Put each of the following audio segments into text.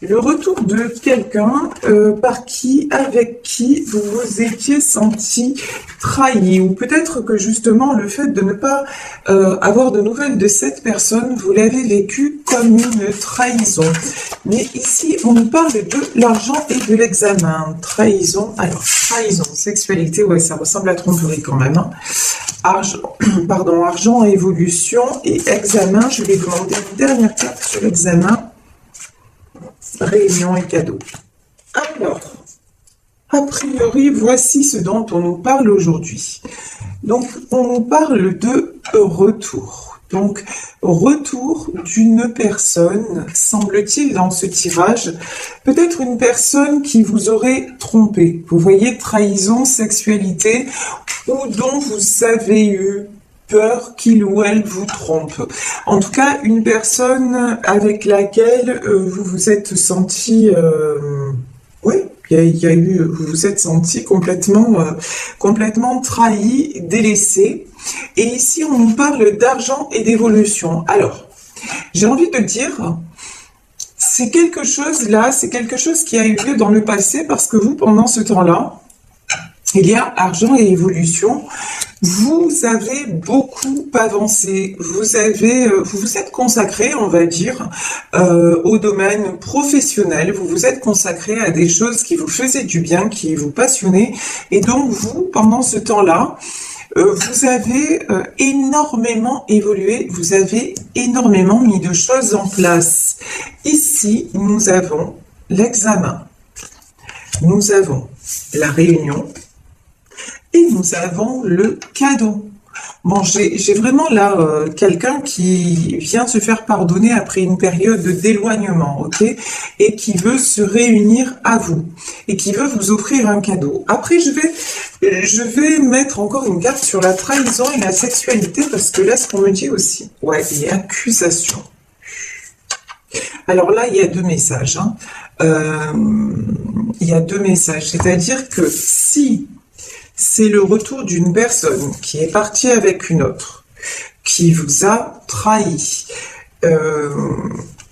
Le retour de quelqu'un avec qui vous vous étiez senti trahi, ou peut-être que justement le fait de ne pas avoir de nouvelles de cette personne, vous l'avez vécu comme une trahison. Mais ici, on nous parle de l'argent et de l'examen. Trahison, alors trahison, sexualité, ouais, ça ressemble à tromperie quand même. Hein. Argent, évolution et examen. Je vais demander une dernière carte sur l'examen. Réunion et cadeau. Alors, a priori, voici ce dont on nous parle aujourd'hui. Donc, on nous parle de retour. Donc, retour d'une personne, semble-t-il dans ce tirage, peut-être une personne qui vous aurait trompé. Vous voyez, trahison, sexualité, ou dont vous avez eu peur qu'il ou elle vous trompe. En tout cas, une personne avec laquelle vous vous êtes senti, oui, vous vous êtes senti complètement trahi, délaissé. Et ici, on nous parle d'argent et d'évolution. Alors, j'ai envie de dire, c'est quelque chose qui a eu lieu dans le passé parce que vous, pendant ce temps-là, il y a argent et évolution. Vous avez beaucoup avancé, vous vous êtes consacré, on va dire, au domaine professionnel, vous vous êtes consacré à des choses qui vous faisaient du bien, qui vous passionnaient, et donc vous, pendant ce temps-là, vous avez énormément évolué, vous avez énormément mis de choses en place. Ici, nous avons l'examen, nous avons la réunion, et nous avons le cadeau. Bon, j'ai vraiment là quelqu'un qui vient se faire pardonner après une période d'éloignement, ok, et qui veut se réunir à vous, et qui veut vous offrir un cadeau. Après, je vais mettre encore une carte sur la trahison et la sexualité, parce que là, ce qu'on me dit aussi, ouais, il y a accusation. Alors là, il y a deux messages. Hein. Il y a deux messages, c'est-à-dire que si c'est le retour d'une personne qui est partie avec une autre, qui vous a trahi.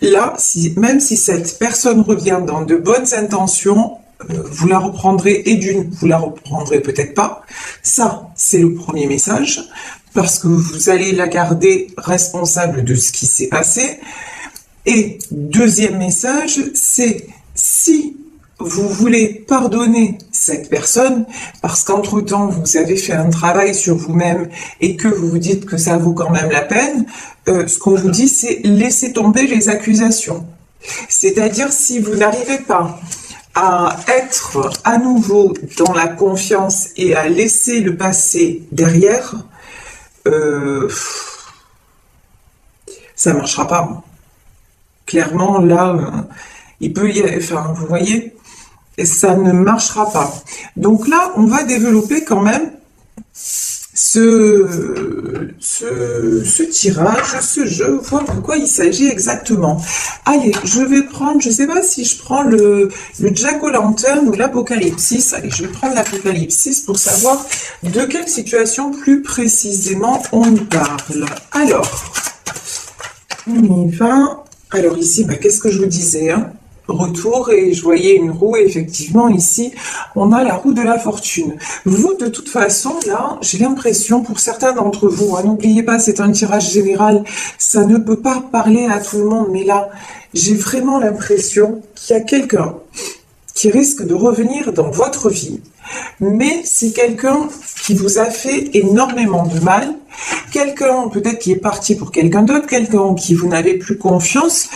Là, même si cette personne revient dans de bonnes intentions, vous la reprendrez vous la reprendrez peut-être pas. Ça, c'est le premier message, parce que vous allez la garder responsable de ce qui s'est passé. Et deuxième message, c'est si vous voulez pardonner cette personne parce qu'entre-temps, vous avez fait un travail sur vous-même et que vous vous dites que ça vaut quand même la peine, ce qu'on vous dit, c'est laisser tomber les accusations. C'est-à-dire, si vous n'arrivez pas à être à nouveau dans la confiance et à laisser le passé derrière, ça ne marchera pas. Clairement, là, il peut y avoir, enfin, vous voyez, et ça ne marchera pas. Donc là, on va développer quand même ce tirage, ce jeu, voir de quoi il s'agit exactement. Allez, je vais prendre, je ne sais pas si je prends le Jack-o'-lantern ou l'Apocalypsis. Allez, je vais prendre l'Apocalypsis pour savoir de quelle situation plus précisément on parle. Alors, on y va. Alors ici, qu'est-ce que je vous disais, hein? Retour, et je voyais une roue, et effectivement ici on a la roue de la fortune. Vous, de toute façon, là, j'ai l'impression, pour certains d'entre vous, hein, n'oubliez pas, c'est un tirage général, ça ne peut pas parler à tout le monde, mais là, j'ai vraiment l'impression qu'il y a quelqu'un qui risque de revenir dans votre vie, mais c'est quelqu'un qui vous a fait énormément de mal, quelqu'un peut-être qui est parti pour quelqu'un d'autre, quelqu'un en qui vous n'avez plus confiance.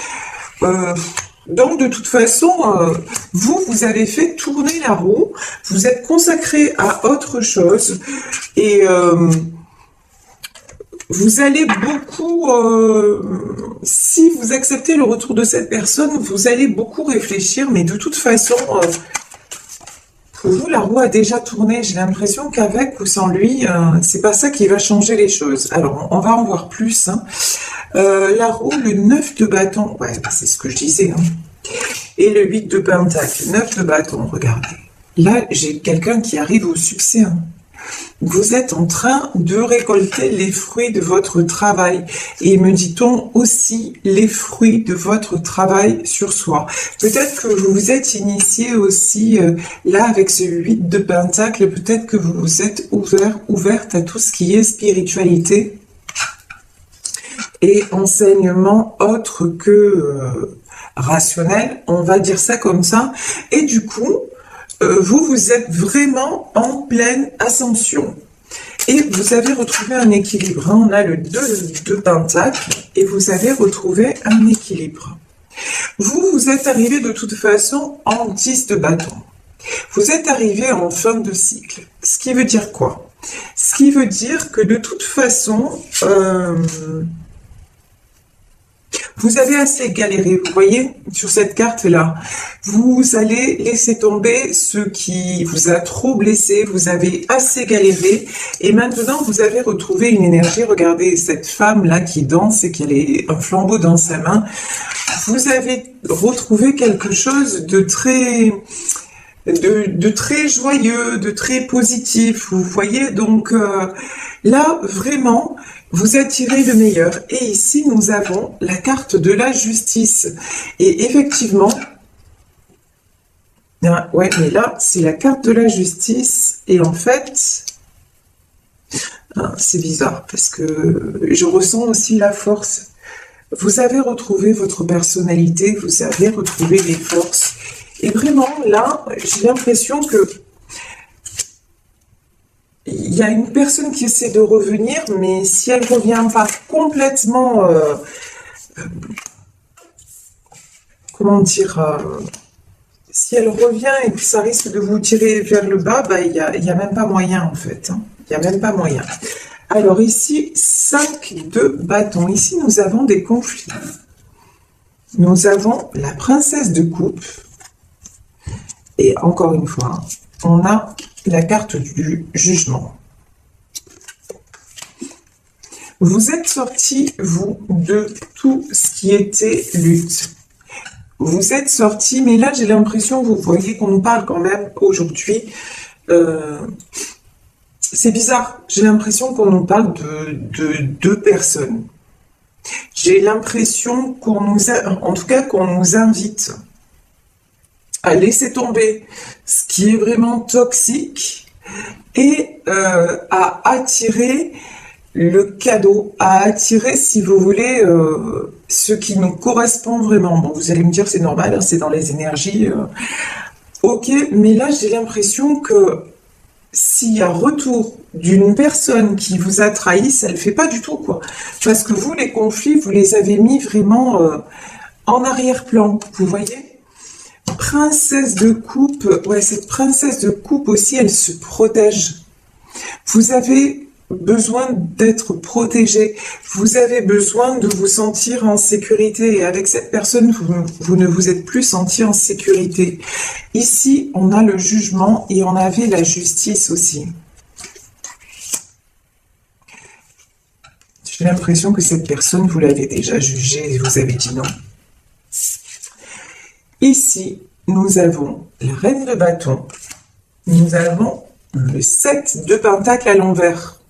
Donc, de toute façon, vous avez fait tourner la roue, vous êtes consacré à autre chose, et vous allez beaucoup, si vous acceptez le retour de cette personne, vous allez beaucoup réfléchir, mais de toute façon, pour vous, la roue a déjà tourné. J'ai l'impression qu'avec ou sans lui, c'est pas ça qui va changer les choses. Alors, on va en voir plus, hein. La roue, le 9 de bâton, ouais, c'est ce que je disais, hein. Et le 8 de pentacle, 9 de bâton, regardez. Là, j'ai quelqu'un qui arrive au succès, hein. vous êtes en train de récolter les fruits de votre travail. Et me dit-on aussi les fruits de votre travail sur soi. Peut-être que vous vous êtes initié aussi, là, avec ce 8 de Pentacle, peut-être que vous vous êtes ouverte à tout ce qui est spiritualité et enseignement autre que rationnel, on va dire ça comme ça. Et du coup, vous êtes vraiment en pleine ascension. Et vous avez retrouvé un équilibre. On a le 2 de Pentacle et vous avez retrouvé un équilibre. Vous êtes arrivé de toute façon en 10 de bâton. Vous êtes arrivé en fin de cycle. Ce qui veut dire quoi? Ce qui veut dire que de toute façon, vous avez assez galéré, vous voyez, sur cette carte-là. Vous allez laisser tomber ce qui vous a trop blessé, vous avez assez galéré, et maintenant vous avez retrouvé une énergie. Regardez cette femme-là qui danse et qui a un flambeau dans sa main. Vous avez retrouvé quelque chose de très joyeux, de très positif, vous voyez. Donc là, vraiment, vous attirez le meilleur. Et ici, nous avons la carte de la justice. Et effectivement, ouais, mais là, c'est la carte de la justice. Et en fait, c'est bizarre parce que je ressens aussi la force. Vous avez retrouvé votre personnalité, vous avez retrouvé les forces. Et vraiment, là, j'ai l'impression que il y a une personne qui essaie de revenir, mais si elle ne revient pas complètement, comment dire, si elle revient et que ça risque de vous tirer vers le bas, bah, il y a même pas moyen en fait. Il n'y a même pas moyen. Alors ici, 5 de bâton. Ici, nous avons des conflits. Nous avons la princesse de coupe. Et encore une fois, on a la carte du jugement. Vous êtes sorti, vous, de tout ce qui était lutte. Vous êtes sorti, mais là, j'ai l'impression, vous voyez, qu'on nous parle quand même aujourd'hui. C'est bizarre. J'ai l'impression qu'on nous parle de deux personnes. J'ai l'impression qu'on nous en tout cas, qu'on nous invite à laisser tomber ce qui est vraiment toxique et à attirer le cadeau, à attirer, si vous voulez, ce qui nous correspond vraiment. Bon, vous allez me dire, c'est normal, hein, c'est dans les énergies. Ok, mais là, j'ai l'impression que s'il y a retour d'une personne qui vous a trahi, ça ne le fait pas du tout, quoi. Parce que vous, les conflits, vous les avez mis vraiment en arrière-plan, vous voyez. Princesse de coupe, ouais, cette princesse de coupe aussi, elle se protège. Vous avez besoin d'être protégé, vous avez besoin de vous sentir en sécurité, et avec cette personne, vous ne vous êtes plus senti en sécurité. Ici, on a le jugement et on avait la justice aussi. J'ai l'impression que cette personne, vous l'avez déjà jugée et vous avez dit non. Ici, nous avons la reine de bâton, nous avons le 7 de pentacle à l'envers.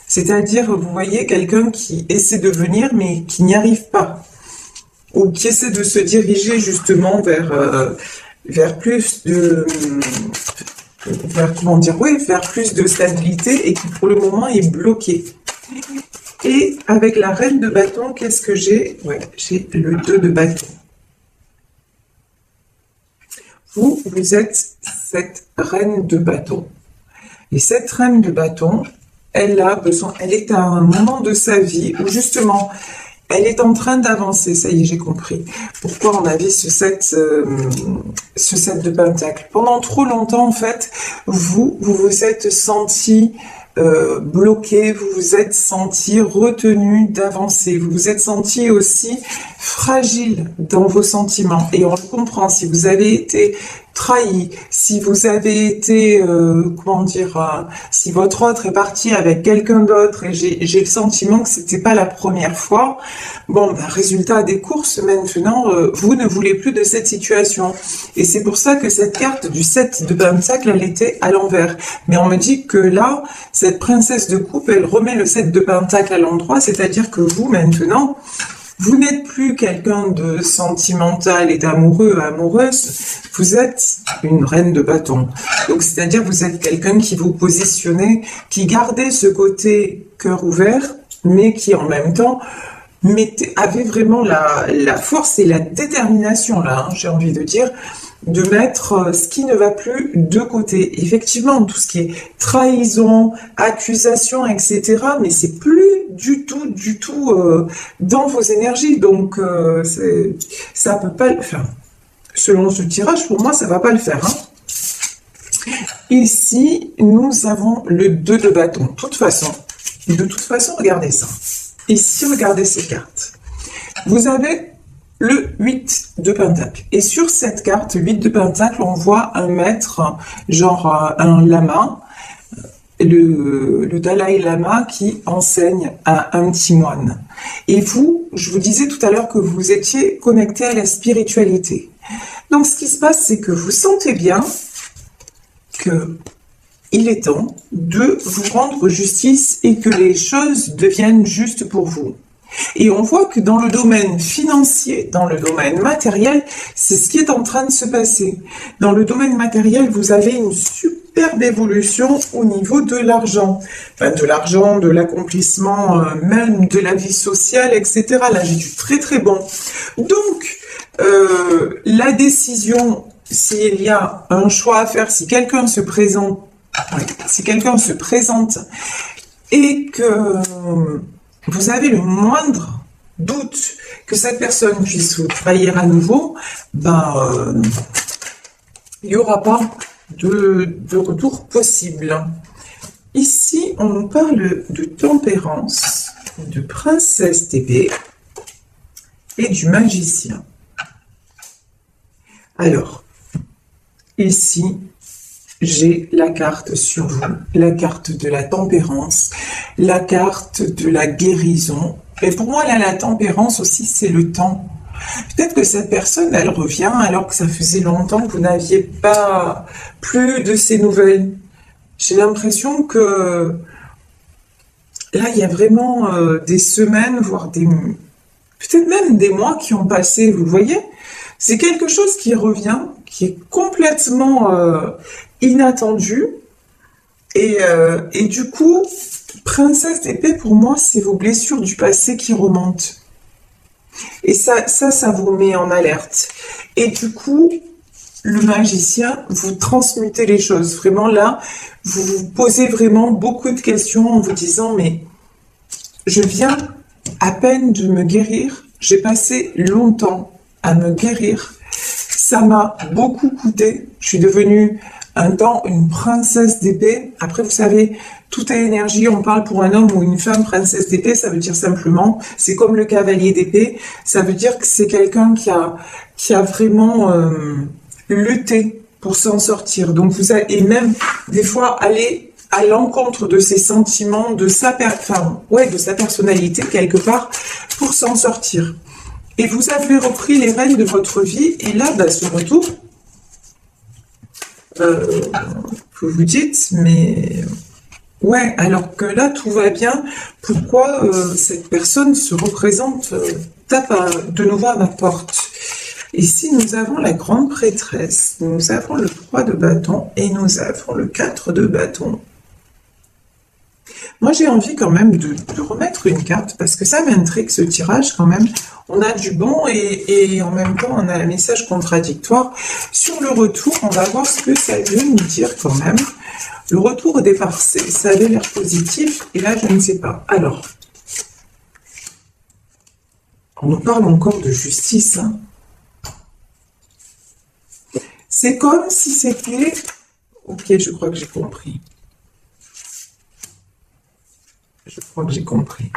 C'est-à-dire, vous voyez, quelqu'un qui essaie de venir, mais qui n'y arrive pas. Ou qui essaie de se diriger justement vers plus de... vers plus de stabilité et qui pour le moment est bloqué. Et avec la reine de bâton, qu'est-ce que j'ai? Ouais, j'ai le 2 de bâton. Vous êtes cette reine de bâton. Et cette reine de bâton, elle est à un moment de sa vie où justement, elle est en train d'avancer. Ça y est, j'ai compris. Pourquoi on avait ce 7 de pentacle. Pendant trop longtemps, en fait, vous vous êtes senti bloqué, vous vous êtes senti retenu d'avancer. Vous vous êtes senti aussi fragile dans vos sentiments, et on le comprend, si vous avez été trahi, si vous avez été, comment dire, si votre autre est parti avec quelqu'un d'autre, et j'ai le sentiment que c'était pas la première fois, bon, ben, résultat des courses, maintenant, vous ne voulez plus de cette situation. Et c'est pour ça que cette carte du 7 de Pentacle, elle était à l'envers. Mais on me dit que là, cette princesse de coupe, elle remet le 7 de Pentacle à l'endroit, c'est-à-dire que vous, maintenant, vous n'êtes plus quelqu'un de sentimental et d'amoureux, amoureuse, vous êtes une reine de bâton. Donc, c'est-à-dire vous êtes quelqu'un qui vous positionnez, qui gardait ce côté cœur ouvert, mais qui en même temps avait vraiment la force et la détermination, là, hein, j'ai envie de dire, de mettre ce qui ne va plus de côté. Effectivement, tout ce qui est trahison, accusation, etc., mais c'est plus du tout dans vos énergies. Donc, ça peut pas le faire. Selon ce tirage, pour moi, ça va pas le faire. Hein. Ici, nous avons le 2 de bâton. De toute façon, regardez ça. Ici, regardez ces cartes. Vous avez le 8 de Pentacle. Et sur cette carte, 8 de Pentacle, on voit un maître, genre un lama, le Dalai Lama qui enseigne à un petit moine. Et vous, je vous disais tout à l'heure que vous étiez connecté à la spiritualité. Donc ce qui se passe, c'est que vous sentez bien que il est temps de vous rendre justice et que les choses deviennent justes pour vous. Et on voit que dans le domaine financier, dans le domaine matériel, c'est ce qui est en train de se passer. Dans le domaine matériel, vous avez une superbe évolution au niveau de l'argent. Enfin, de l'argent, de l'accomplissement, même de la vie sociale, etc. Là, j'ai du très très bon. Donc, la décision, s'il y a un choix à faire, si quelqu'un se présente, et que vous avez le moindre doute que cette personne puisse vous trahir à nouveau, ben, il n'y aura pas de retour possible. Ici, on nous parle de tempérance, de princesse d'épée et du magicien. Alors, ici, j'ai la carte sur vous, la carte de la tempérance, la carte de la guérison. Et pour moi, là, la tempérance aussi, c'est le temps. Peut-être que cette personne, elle revient alors que ça faisait longtemps que vous n'aviez pas plus de ses nouvelles. J'ai l'impression que là, il y a vraiment des semaines, voire peut-être même des mois qui ont passé, vous voyez? C'est quelque chose qui revient, qui est complètement inattendu. Et du coup, princesse d'épée, pour moi, c'est vos blessures du passé qui remontent. Et ça vous met en alerte. Et du coup, le magicien, vous transmutez les choses. Vraiment là, vous vous posez vraiment beaucoup de questions en vous disant, mais je viens à peine de me guérir. J'ai passé longtemps à me guérir. Ça m'a beaucoup coûté. Je suis devenue un temps une princesse d'épée. Après, vous savez, tout est énergie. On parle pour un homme ou une femme princesse d'épée. Ça veut dire simplement, c'est comme le cavalier d'épée. Ça veut dire que c'est quelqu'un qui a vraiment lutté pour s'en sortir. Donc et même des fois aller à l'encontre de ses sentiments, de sa personnalité quelque part pour s'en sortir. Et vous avez repris les rênes de votre vie, et là, ce retour, vous vous dites, mais ouais, alors que là, tout va bien, pourquoi cette personne se représente, tape de nouveau à ma porte? Ici, nous avons la grande prêtresse, nous avons le 3 de bâton, et nous avons le 4 de bâton. Moi, j'ai envie quand même de remettre une carte, parce que ça m'intrigue ce tirage quand même. On a du bon et en même temps, on a un message contradictoire. Sur le retour, on va voir ce que ça veut nous dire quand même. Le retour au départ, ça avait l'air positif, et là, je ne sais pas. Alors, on nous parle encore de justice. Hein. C'est comme si c'était... Ok, je crois que j'ai compris. Je crois que j'ai compris.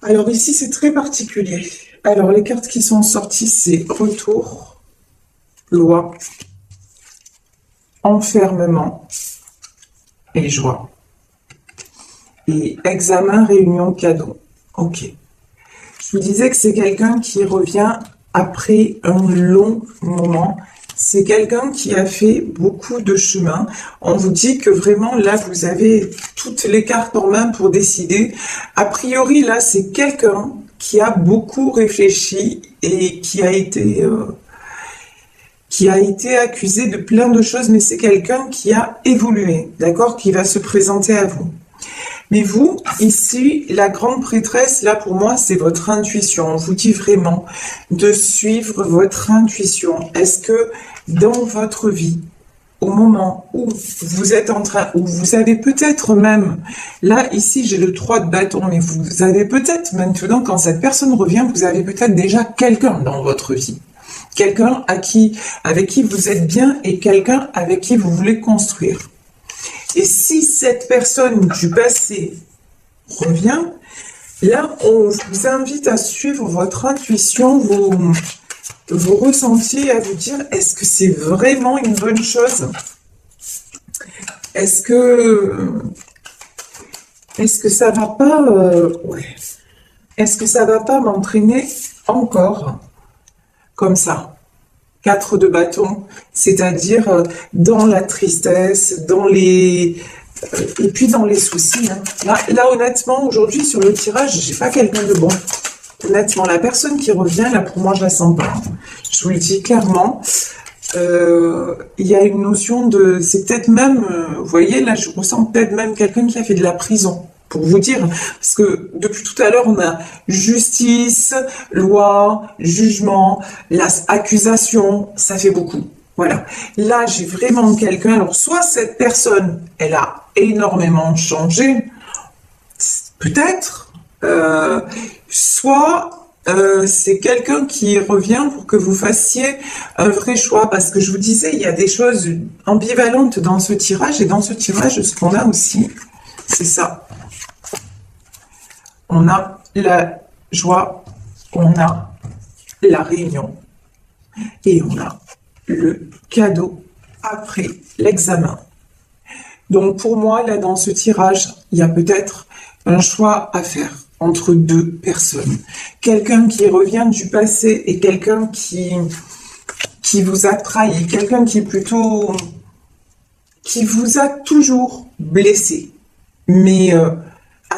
Alors ici, c'est très particulier. Alors, les cartes qui sont sorties, c'est retour, loi, enfermement et joie. Et examen, réunion, cadeau. Ok. Je vous disais que c'est quelqu'un qui revient après un long moment. C'est quelqu'un qui a fait beaucoup de chemin. On vous dit que vraiment, là, vous avez toutes les cartes en main pour décider. A priori, là, c'est quelqu'un qui a beaucoup réfléchi et qui a été accusé de plein de choses, mais c'est quelqu'un qui a évolué, d'accord, qui va se présenter à vous. Mais vous, ici, la grande prêtresse, là, pour moi, c'est votre intuition. On vous dit vraiment de suivre votre intuition. Est-ce que dans votre vie, au moment où vous êtes en train, où vous avez peut-être même, là, ici, j'ai le 3 de bâton, mais vous avez peut-être maintenant, quand cette personne revient, vous avez peut-être déjà quelqu'un dans votre vie. Quelqu'un avec qui vous êtes bien et quelqu'un avec qui vous voulez construire. Et si cette personne du passé revient, là, on vous invite à suivre votre intuition, vos ressentis, à vous dire, est-ce que c'est vraiment une bonne chose? Est-ce que ça va pas, est-ce que ça va pas m'entraîner encore comme ça? 4 de bâton, c'est-à-dire dans la tristesse, et puis dans les soucis. Hein. Là, honnêtement, aujourd'hui, sur le tirage, j'ai pas quelqu'un de bon. Honnêtement, la personne qui revient, là, pour moi, je la sens pas. Je vous le dis clairement. Il y a une notion de... C'est peut-être même... vous voyez, là, je ressens peut-être même quelqu'un qui a fait de la prison. Pour vous dire, parce que depuis tout à l'heure, on a justice, loi, jugement, accusation, ça fait beaucoup. Voilà. Là, j'ai vraiment quelqu'un, alors soit cette personne, elle a énormément changé, peut-être, soit c'est quelqu'un qui revient pour que vous fassiez un vrai choix, parce que je vous disais, il y a des choses ambivalentes dans ce tirage, et dans ce tirage, ce qu'on a aussi, c'est ça. On a la joie, on a la réunion et on a le cadeau après l'examen. Donc pour moi, là dans ce tirage, il y a peut-être un choix à faire entre deux personnes. Quelqu'un qui revient du passé et quelqu'un qui vous a trahi, quelqu'un qui vous a toujours blessé. Mais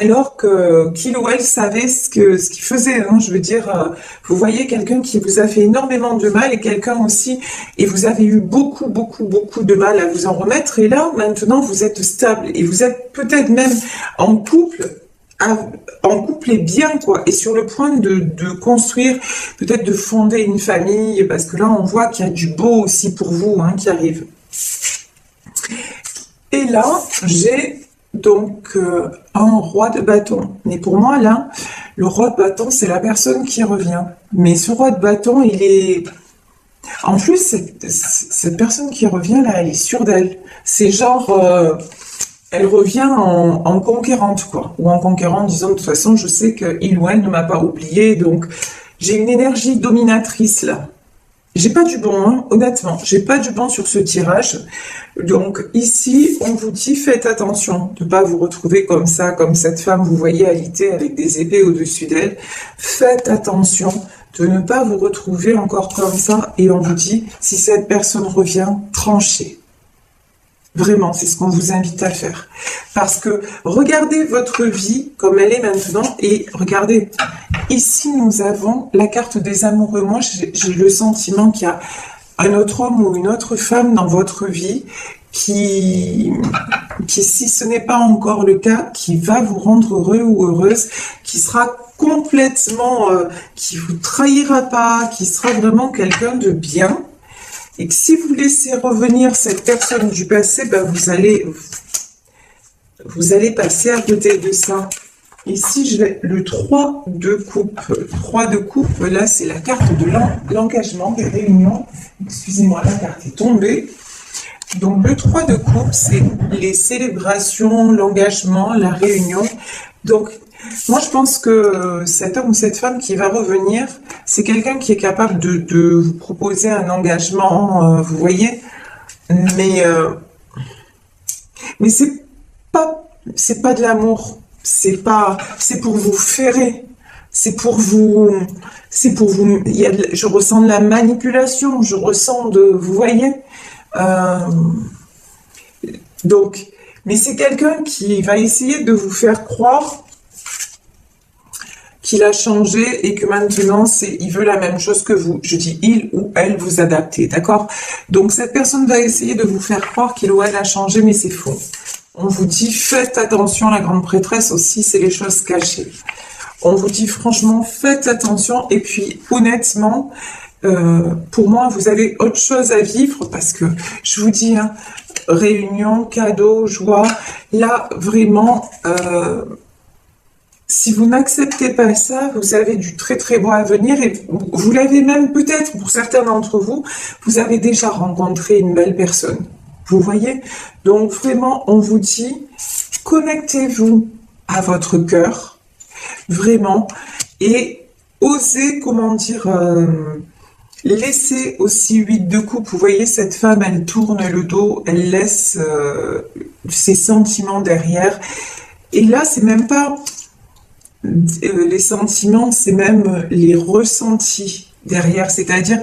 alors qu'il ou elle savait ce qu'il faisait, hein, je veux dire, vous voyez quelqu'un qui vous a fait énormément de mal et quelqu'un aussi, et vous avez eu beaucoup de mal à vous en remettre, et là, maintenant, vous êtes stable, et vous êtes peut-être même en couple et bien, quoi, et sur le point de construire, peut-être de fonder une famille, parce que là, on voit qu'il y a du beau aussi pour vous, hein, qui arrive. Et là, j'ai donc un roi de bâton. Mais pour moi, là, le roi de bâton, c'est la personne qui revient. Mais ce roi de bâton, il est... En plus, cette personne qui revient, là, elle est sûre d'elle. C'est genre... elle revient en conquérante, quoi. Ou en conquérant, disant, de toute façon, je sais qu'il ou elle ne m'a pas oublié. Donc, j'ai une énergie dominatrice, là. J'ai pas du bon, hein, honnêtement, j'ai pas du bon sur ce tirage. Donc ici, on vous dit faites attention de ne pas vous retrouver comme ça, comme cette femme, vous voyez alitée avec des épées au-dessus d'elle. Faites attention de ne pas vous retrouver encore comme ça. Et on vous dit, si cette personne revient, tranchez. Vraiment, c'est ce qu'on vous invite à faire. Parce que regardez votre vie comme elle est maintenant et regardez, ici nous avons la carte des amoureux. Moi, j'ai le sentiment qu'il y a un autre homme ou une autre femme dans votre vie qui si ce n'est pas encore le cas, qui va vous rendre heureux ou heureuse, qui sera complètement, qui vous trahira pas, qui sera vraiment quelqu'un de bien. Et que si vous laissez revenir cette personne du passé, ben vous allez passer à côté de ça. Ici, j'ai le 3 de coupe. 3 de coupe, là, c'est la carte de l'engagement, des réunions. Excusez-moi, la carte est tombée. Donc, le 3 de coupe, c'est les célébrations, l'engagement, la réunion. Donc, Moi, je pense que cet homme ou cette femme qui va revenir, c'est quelqu'un qui est capable de vous proposer un engagement, vous voyez, mais mais c'est pas de l'amour, c'est pour vous ferrer, c'est pour vous, c'est pour vous. Je ressens de la manipulation, je ressens vous voyez, euh, donc, mais c'est quelqu'un qui va essayer de vous faire croire qu'il a changé et que maintenant il veut la même chose que vous. Je dis il ou elle, vous adaptez, d'accord? Donc cette personne va essayer de vous faire croire qu'il ou elle a changé, mais c'est faux. On vous dit faites attention, la grande prêtresse aussi, c'est les choses cachées. On vous dit franchement faites attention et puis honnêtement, pour moi vous avez autre chose à vivre parce que je vous dis, hein, réunion, cadeau, joie, là vraiment. Si vous n'acceptez pas ça, vous avez du très très beau à venir et vous l'avez même peut-être, pour certains d'entre vous, vous avez déjà rencontré une belle personne. Vous voyez? Donc vraiment, on vous dit, connectez-vous à votre cœur, vraiment, et osez, comment dire, laissez aussi 8 de coupe. Vous voyez, cette femme, elle tourne le dos, elle laisse ses sentiments derrière. Et là, c'est même pas les sentiments, c'est même les ressentis derrière. C'est-à-dire,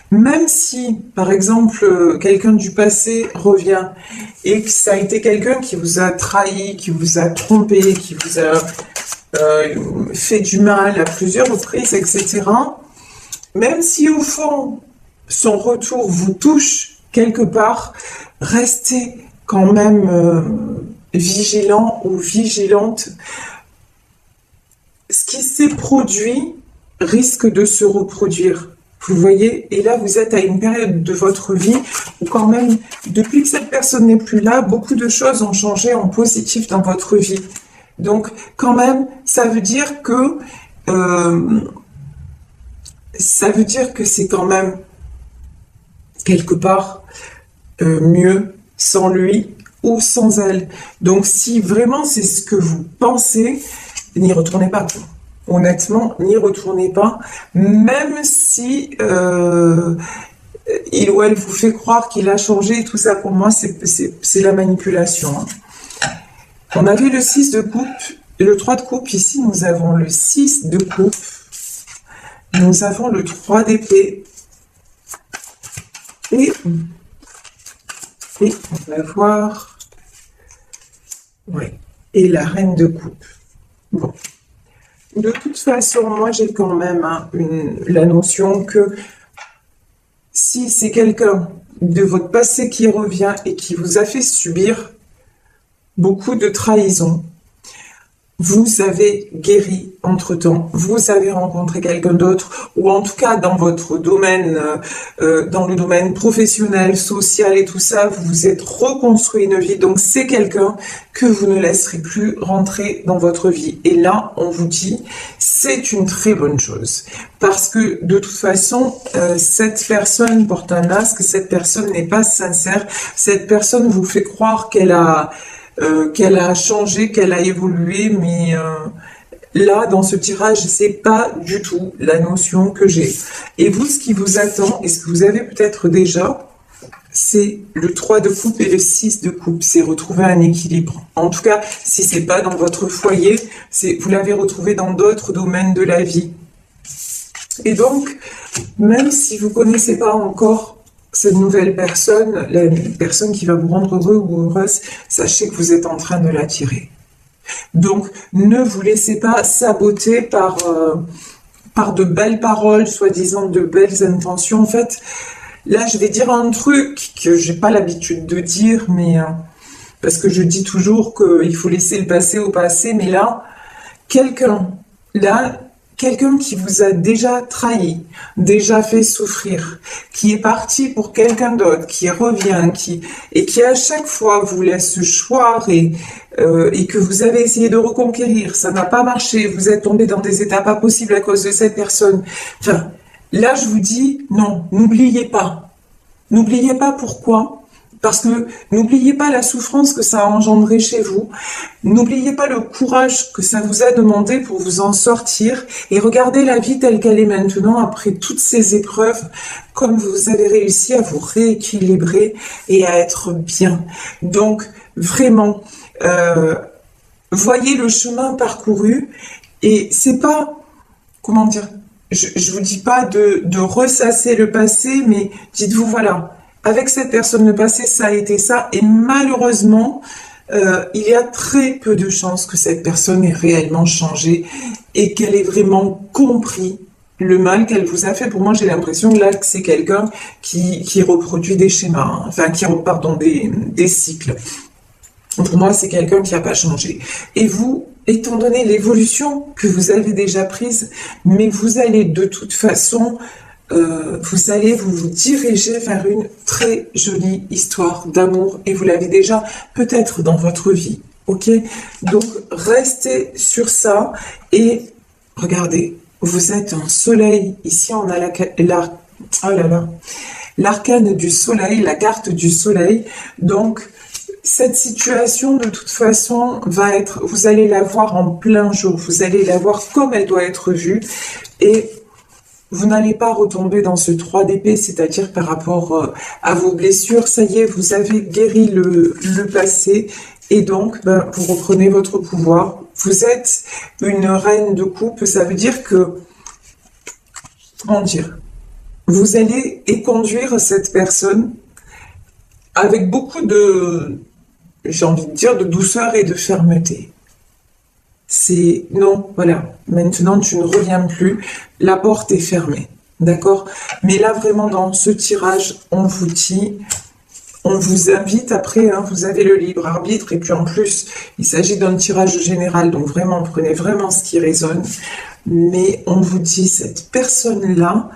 même si, par exemple, quelqu'un du passé revient et que ça a été quelqu'un qui vous a trahi, qui vous a trompé, qui vous a fait du mal à plusieurs reprises, etc., même si au fond, son retour vous touche quelque part, restez quand même vigilant ou vigilante. Ce qui s'est produit risque de se reproduire. Vous voyez, et là vous êtes à une période de votre vie où quand même, depuis que cette personne n'est plus là, beaucoup de choses ont changé en positif dans votre vie. Donc quand même, ça veut dire que c'est quand même quelque part mieux sans lui ou sans elle. Donc si vraiment c'est ce que vous pensez, n'y retournez pas. Honnêtement, n'y retournez pas, même si il ou elle vous fait croire qu'il a changé, tout ça pour moi c'est la manipulation. Hein. On avait le 6 de coupe, le 3 de coupe, ici nous avons le 6 de coupe, nous avons le 3 d'épée, et on va voir, ouais, et la reine de coupe. Bon. De toute façon, moi j'ai quand même la notion que si c'est quelqu'un de votre passé qui revient et qui vous a fait subir beaucoup de trahison, vous avez guéri entre-temps, vous avez rencontré quelqu'un d'autre, ou en tout cas dans votre domaine, dans le domaine professionnel, social et tout ça, vous vous êtes reconstruit une vie, donc c'est quelqu'un que vous ne laisserez plus rentrer dans votre vie. Et là, on vous dit, c'est une très bonne chose, parce que de toute façon, cette personne porte un masque, cette personne n'est pas sincère, cette personne vous fait croire qu'elle a changé, qu'elle a évolué, mais là, dans ce tirage, c'est pas du tout la notion que j'ai. Et vous, ce qui vous attend, et ce que vous avez peut-être déjà, c'est le 3 de coupe et le 6 de coupe. C'est retrouver un équilibre. En tout cas, si c'est pas dans votre foyer, vous l'avez retrouvé dans d'autres domaines de la vie. Et donc, même si vous connaissez pas encore cette nouvelle personne, la personne qui va vous rendre heureux ou heureuse, sachez que vous êtes en train de l'attirer. Donc, ne vous laissez pas saboter par de belles paroles, soi-disant de belles intentions. En fait, là, je vais dire un truc que j'ai pas l'habitude de dire, mais parce que je dis toujours qu'il faut laisser le passé au passé, mais là, quelqu'un qui vous a déjà trahi, déjà fait souffrir, qui est parti pour quelqu'un d'autre, qui revient, et qui à chaque fois vous laisse choir et que vous avez essayé de reconquérir, ça n'a pas marché, vous êtes tombé dans des états pas possibles à cause de cette personne. Enfin, là je vous dis, non, n'oubliez pas. N'oubliez pas pourquoi. Parce que n'oubliez pas la souffrance que ça a engendré chez vous. N'oubliez pas le courage que ça vous a demandé pour vous en sortir. Et regardez la vie telle qu'elle est maintenant après toutes ces épreuves, comme vous avez réussi à vous rééquilibrer et à être bien. Donc, vraiment, voyez le chemin parcouru. Et c'est pas, comment dire, je vous dis pas de ressasser le passé, mais dites-vous, voilà, avec cette personne, le passé, ça a été ça, et malheureusement, il y a très peu de chances que cette personne ait réellement changé et qu'elle ait vraiment compris le mal qu'elle vous a fait. Pour moi, j'ai l'impression là que c'est quelqu'un qui reproduit des schémas, hein, enfin pardon, des cycles. Pour moi, c'est quelqu'un qui n'a pas changé. Et vous, étant donné l'évolution que vous avez déjà prise, mais vous allez de toute façon vous allez vous diriger vers une très jolie histoire d'amour et vous l'avez déjà peut-être dans votre vie, ok? Donc restez sur ça et regardez, vous êtes un soleil. Ici on a l'arcane du soleil, la carte du soleil. Donc cette situation de toute façon va être, vous allez la voir en plein jour, vous allez la voir comme elle doit être vue et vous n'allez pas retomber dans ce 3 d'épée, c'est-à-dire par rapport à vos blessures. Ça y est, vous avez guéri le passé et donc vous reprenez votre pouvoir. Vous êtes une reine de coupe, ça veut dire que, comment dire, vous allez conduire cette personne avec beaucoup de, j'ai envie de dire, de douceur et de fermeté. C'est non, voilà, maintenant tu ne reviens plus, la porte est fermée, d'accord? Mais là vraiment dans ce tirage, on vous dit, on vous invite après, hein, vous avez le libre arbitre et puis en plus, il s'agit d'un tirage général, donc vraiment prenez vraiment ce qui résonne, mais on vous dit cette personne-là,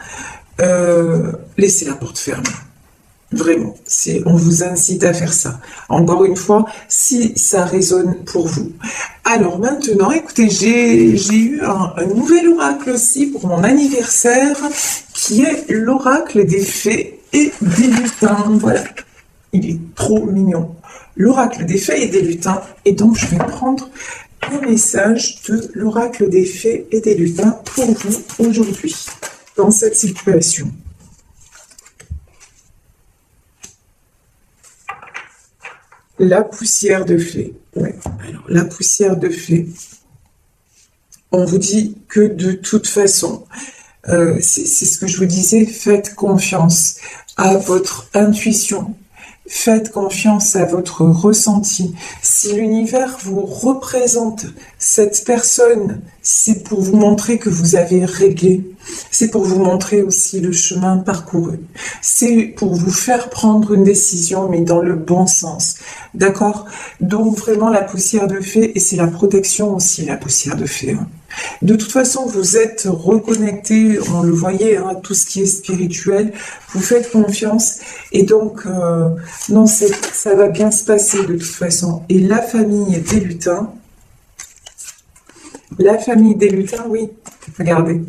laissez la porte fermée. Vraiment, on vous incite à faire ça. Encore une fois, si ça résonne pour vous. Alors maintenant, écoutez, j'ai eu un nouvel oracle aussi pour mon anniversaire, qui est l'oracle des fées et des lutins. Voilà, il est trop mignon. L'oracle des fées et des lutins. Et donc, je vais prendre un message de l'oracle des fées et des lutins pour vous aujourd'hui, dans cette situation. La poussière de fée. Ouais. Alors, la poussière de fée. On vous dit que de toute façon, c'est ce que je vous disais, faites confiance à votre intuition. Faites confiance à votre ressenti. Si l'univers vous représente cette personne, c'est pour vous montrer que vous avez réglé. C'est pour vous montrer aussi le chemin parcouru. C'est pour vous faire prendre une décision, mais dans le bon sens. D'accord? Donc vraiment la poussière de fée, et c'est la protection aussi, la poussière de fée. Hein. De toute façon, vous êtes reconnecté, on le voyait, hein, tout ce qui est spirituel, vous faites confiance, et donc, non, ça va bien se passer de toute façon. Et la famille des lutins, oui, regardez,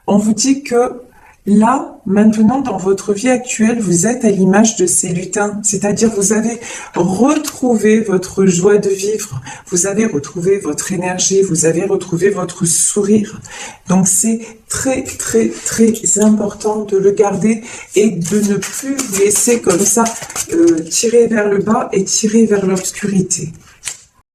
on vous dit que là, maintenant, dans votre vie actuelle, vous êtes à l'image de ces lutins, c'est-à-dire vous avez retrouvé votre joie de vivre, vous avez retrouvé votre énergie, vous avez retrouvé votre sourire. Donc c'est très, très, très important de le garder et de ne plus vous laisser comme ça tirer vers le bas et tirer vers l'obscurité.